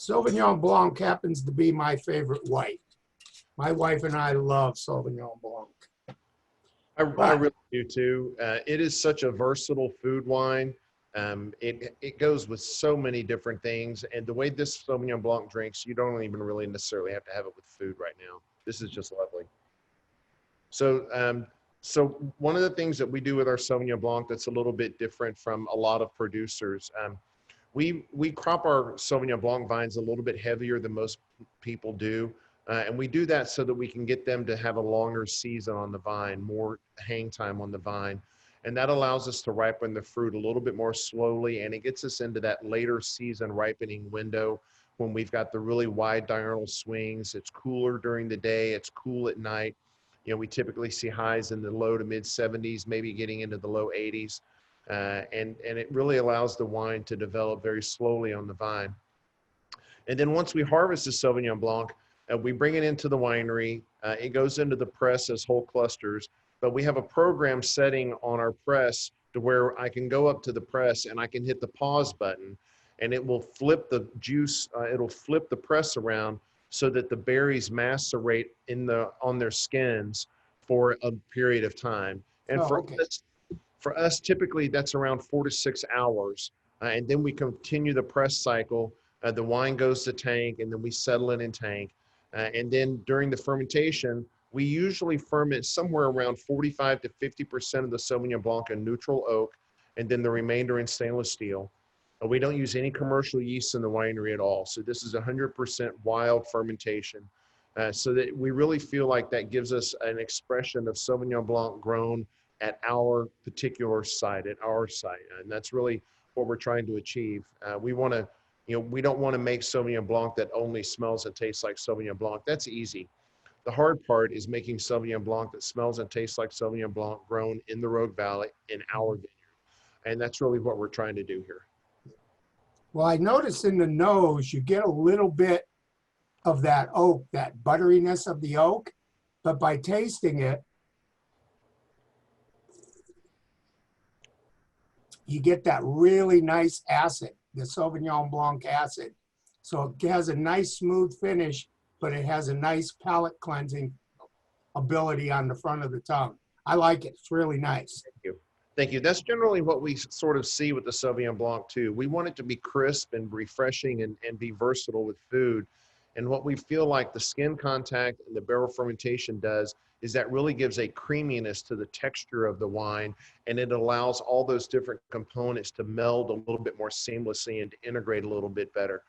Sauvignon Blanc happens to be my favorite white. My wife and I love Sauvignon Blanc. I really do too. It is such a versatile food wine. It goes with so many different things. And the way this Sauvignon Blanc drinks, you don't even really necessarily have to have it with food right now. This is just lovely. So one of the things that we do with our Sauvignon Blanc that's a little bit different from a lot of producers, we crop our Sauvignon Blanc vines a little bit heavier than most people do. And we do that so that we can get them to have a longer season on the vine, more hang time on the vine. And that allows us to ripen the fruit a little bit more slowly. And it gets us into that later season ripening window when we've got the really wide diurnal swings. It's cooler during the day. It's cool at night. You know, we typically see highs in the low to mid 70s, maybe getting into the low 80s. And it really allows the wine to develop very slowly on the vine. And then once we harvest the Sauvignon Blanc, we bring it into the winery. It goes into the press as whole clusters, but we have a program setting on our press to where I can go up to the press and I can hit the pause button and it will flip the juice, it'll flip the press around so that the berries macerate on their skins for a period of time. And for us, typically that's around 4 to 6 hours. And then we continue the press cycle. The wine goes to tank and then we settle it in tank. And then during the fermentation, we usually ferment somewhere around 45 to 50% of the Sauvignon Blanc in neutral oak, and then the remainder in stainless steel. We don't use any commercial yeast in the winery at all. So this is 100% wild fermentation. So that we really feel like that gives us an expression of Sauvignon Blanc grown at our particular site, And that's really what we're trying to achieve. We want to, we don't want to make Sauvignon Blanc that only smells and tastes like Sauvignon Blanc. That's easy. The hard part is making Sauvignon Blanc that smells and tastes like Sauvignon Blanc grown in the Rogue Valley in our vineyard. And that's really what we're trying to do here. Well, I noticed in the nose, you get a little bit of that oak, that butteriness of the oak, but by tasting it, you get that really nice acid, the Sauvignon Blanc acid. So it has a nice smooth finish, but it has a nice palate cleansing ability on the front of the tongue. I like it. It's really nice. Thank you. Thank you. That's generally what we sort of see with the Sauvignon Blanc too. We want it to be crisp and refreshing and be versatile with food. And what we feel like the skin contact and the barrel fermentation does is that really gives a creaminess to the texture of the wine, and it allows all those different components to meld a little bit more seamlessly and to integrate a little bit better.